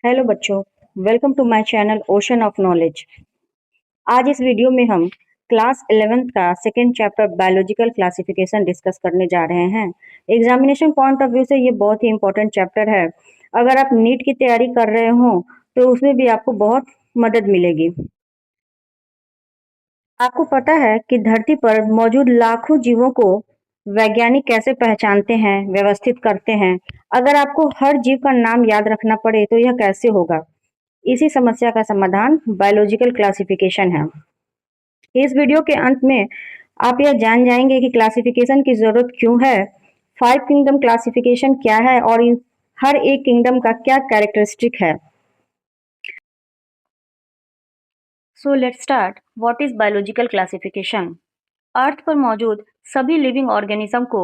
Hello बच्चों, welcome to my channel ocean of knowledge. आज इस वीडियो में हम क्लास 11th का second chapter biological classification discuss करने जा रहे हैं। एग्जामिनेशन पॉइंट ऑफ व्यू से ये बहुत ही इंपॉर्टेंट चैप्टर है। अगर आप नीट की तैयारी कर रहे हो तो उसमें भी आपको बहुत मदद मिलेगी। आपको पता है कि धरती पर मौजूद लाखों जीवों को वैज्ञानिक कैसे पहचानते हैं, व्यवस्थित करते हैं। अगर आपको हर जीव का नाम याद रखना पड़े तो यह कैसे होगा? इसी समस्या का समाधान बायोलॉजिकल क्लासिफिकेशन है। इस वीडियो के अंत में आप यह जान जाएंगे कि क्लासिफिकेशन की जरूरत क्यों है, फाइव किंगडम क्लासिफिकेशन क्या है और इन हर एक किंगडम का क्या कैरेक्टरिस्टिक है। So let's start. What is biological classification? Earth पर मौजूद सभी लिविंग ऑर्गेनिज्म को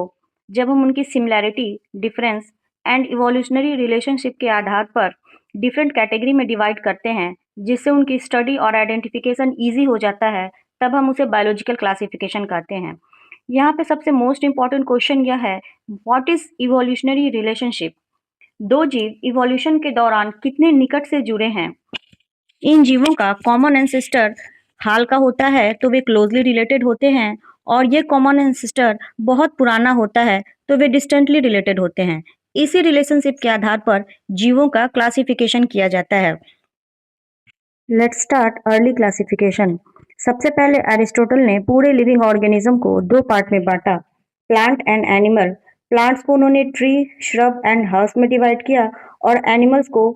जब हम उनकी similarity, difference and evolutionary relationship के आधार पर डिफरेंट कैटेगरी में डिवाइड करते हैं, जिससे उनकी स्टडी और आइडेंटिफिकेशन ईजी हो जाता है, तब हम उसे बायोलॉजिकल क्लासिफिकेशन कहते हैं। यहाँ पे सबसे मोस्ट इम्पॉर्टेंट क्वेश्चन यह है, व्हाट इज इवोल्यूशनरी रिलेशनशिप? दो जीव इवोल्यूशन के दौरान कितने निकट से जुड़े हैं? इन जीवों का कॉमन एंसेस्टर हाल का होता है तो वे क्लोजली रिलेटेड होते हैं, और ये कॉमन एंसेस्टर बहुत पुराना होता है तो वे डिस्टेंटली रिलेटेड होते हैं। इसी रिलेशनशिप के आधार पर जीवों का क्लासिफिकेशन किया जाता है। Let's start early classification. सबसे पहले एरिस्टोटल ने पूरे लिविंग ऑर्गेनिज्म को दो पार्ट में बांटा, प्लांट एंड एनिमल। प्लांट्स को उन्होंने ट्री, श्रब एंड हर्ब्स में डिवाइड किया और एनिमल्स को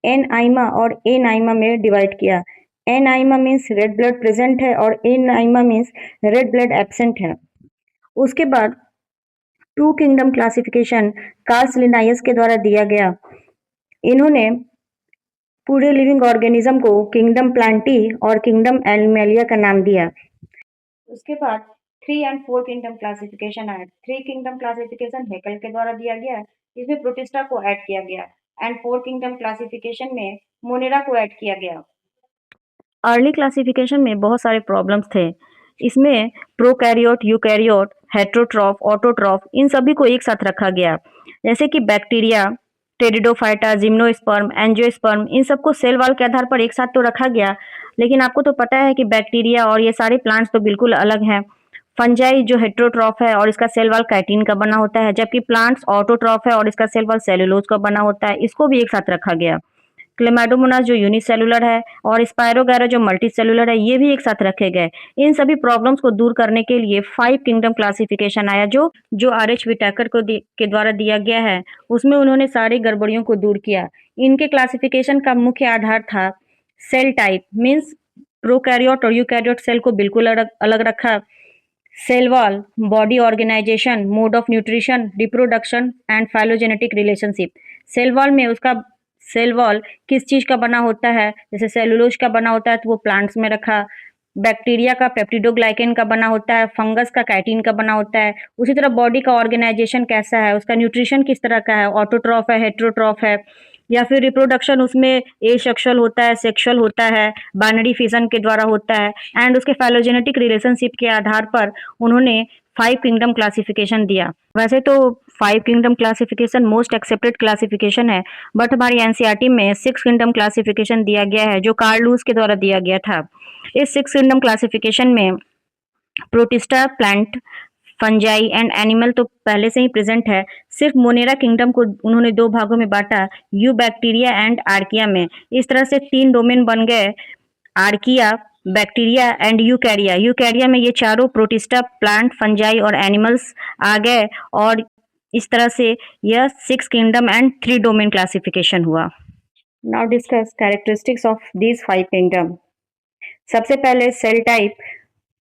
एनाइमा और एनाइमा में डिवाइड किया। Enaima means red blood present है और anaima means red blood absent है। उसके बाद two kingdom classification Carl Linnaeus के द्वारा दिया गया। इन्होंने पूरे लिविंग ऑर्गेनिज्म को किंगडम प्लांटी और किंगडम एनिमेलिया का नाम दिया। उसके बाद three and four kingdom classification आया। थ्री किंगडम क्लासिफिकेशन हेकल के द्वारा दिया गया, इसमें प्रोटिस्टा को ऐड किया गया। एंड फोर किंगडम क्लासिफिकेशन में मोनेरा को ऐड किया गया। अर्ली क्लासिफिकेशन में बहुत सारे प्रॉब्लम्स थे। इसमें प्रोकैरियोट, यूकैरियोट, हेटेरोट्रॉफ, ऑटोट्रॉफ, इन सभी को एक साथ रखा गया। जैसे कि बैक्टीरिया, टेरिडोफाइटा, जिम्नोस्पर्म, एंजियोस्पर्म, इन सबको सेल वॉल के आधार पर एक साथ तो रखा गया, लेकिन आपको तो पता है कि बैक्टीरिया और ये सारे प्लांट्स तो बिल्कुल अलग हैं। फंजाई जो हेटेरोट्रॉफ है और इसका सेल वॉल काइटिन का बना होता है, जबकि प्लांट्स ऑटोट्रॉफ है और इसका सेल वॉल सेलुलोज का बना होता है, इसको भी एक साथ रखा गया। क्लेमाइडोमोनास जो यूनिसेलुलर है और स्पायरोगैरा जो मल्टीसेलुलर है, ये भी एक साथ रखे गए। इन सभी प्रॉब्लम्स को दूर करने के लिए फाइव किंगडम क्लासिफिकेशन आया, जो आर.एच. विटाकर के द्वारा दिया गया है। उसमें उन्होंने सारी गड़बड़ियों को दूर किया। इनके क्लासिफिकेशन का मुख्य आधार था सेल टाइप, मीन्स प्रोकैरियोट और यूकैरियोट सेल को बिल्कुल अलग अलग रखा। Cell wall, body organisation, mode of nutrition, reproduction and phylogenetic relationship. Cell wall में उसका सेल वॉल किस चीज का बना होता है, जैसे सेलुलोज का बना होता है तो वो प्लांट्स में रखा। बैक्टीरिया का पेप्टिडोग्लाइकेन का बना होता है, फंगस का काइटिन का बना होता है। उसी तरह बॉडी का ऑर्गेनाइजेशन कैसा है, उसका न्यूट्रिशन किस तरह का है, ऑटोट्रॉफ है, हेटेरोट्रॉफ है, या फिर रिप्रोडक्शन उसमें एसेक्सुअल होता है, सेक्सुअल होता है, बाइनरी फिजन के द्वारा होता है। एंड उसके फाइलोजेनेटिक रिलेशनशिप के आधार पर उन्होंने फाइव किंगडम क्लासिफिकेशन दिया। वैसे तो five kingdom classification most accepted classification है, बट हमारी एनसीईआरटी में सिक्स किंगडम क्लासिफिकेशन दिया गया है, जो कार्ल लूइस के द्वारा दिया गया था। इस सिक्स किंगडम क्लासिफिकेशन में protista, plant, fungi and animal तो पहले से ही प्रेजेंट है। सिर्फ मोनेरा किंगडम को उन्होंने दो भागों में बांटा, यू बैक्टीरिया एंड आर्किया में। इस तरह से तीन डोमेन बन गए, archaea, bacteria and eukarya. Eukarya में ये चारों प्रोटिस्टा, प्लांट, फंजाई और एनिमल्स आ गए, और इस तरह से यह six kingdom and three domain classification हुआ। Now discuss characteristics of these five kingdom. सबसे पहले सेल टाइप।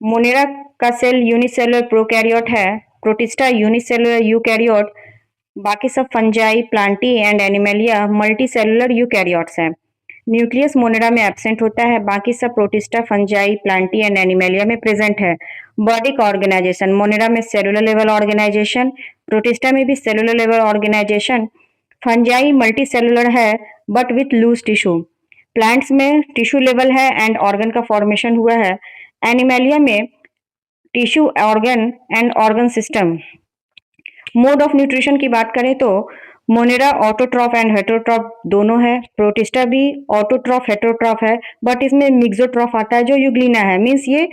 मोनेरा का सेल यूनिसेलुलर प्रोकैरियोट है, प्रोटिस्टा यूनिसेलुलर यूकैरियोट, बाकी सब fungi, plantae and animalia multicellular eukaryotes हैं। न्यूक्लियस मोनेरा में एब्सेंट होता है, बाकी सब protista, fungi, plantae and animalia में प्रेजेंट है। बॉडी का ऑर्गेनाइजेशन, मोनेरा में सेलुलर लेवल ऑर्गेनाइजेशन, प्रोटिस्टा में भी cellular level organisation, fungi multicellular है but with loose tissue, plants में टिश्यू लेवल है एंड ऑर्गन का फॉर्मेशन हुआ है। एनिमेलिया में tissue, organ and organ system. Mode of nutrition की बात करें तो मोनेरा ऑटोट्रॉफ एंड हेटरोट्रॉफ दोनों है। प्रोटिस्टा भी ऑटोट्रॉफ हेटरोट्रॉफ है, बट इसमें मिक्सोट्रॉफ आता है जो यूग्लिना है। मीन्स ये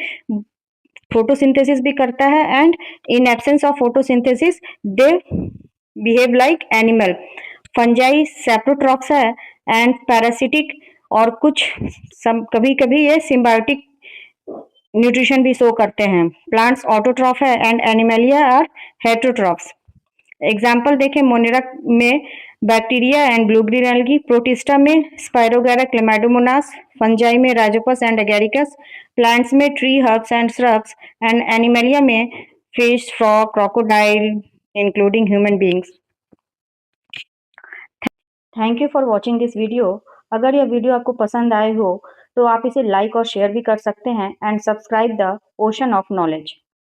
फोटोसिंथेसिस भी करता है and in absence of photosynthesis they behave like animal. Fungi saprotrophs है एंड पैरासिटिक, और कुछ कभी कभी ये सिम्बायोटिक न्यूट्रिशन भी शो करते हैं। प्लांट्स ऑटोट्रॉफ है and animalia are heterotrophs. Example देखें, मोनेरा में bacteria and blue green algae, protista में स्पाइरोगैरा क्लेमाइडोमोनास, फंजाई में राइजोपस एंड एगेरिकस, प्लांट्स में tree herbs and shrubs, and animalia में fish, frog, crocodile including human beings. Thank you for watching this video. अगर यह video आपको पसंद आए हो तो आप इसे लाइक और शेयर भी कर सकते हैं and subscribe the ocean of knowledge.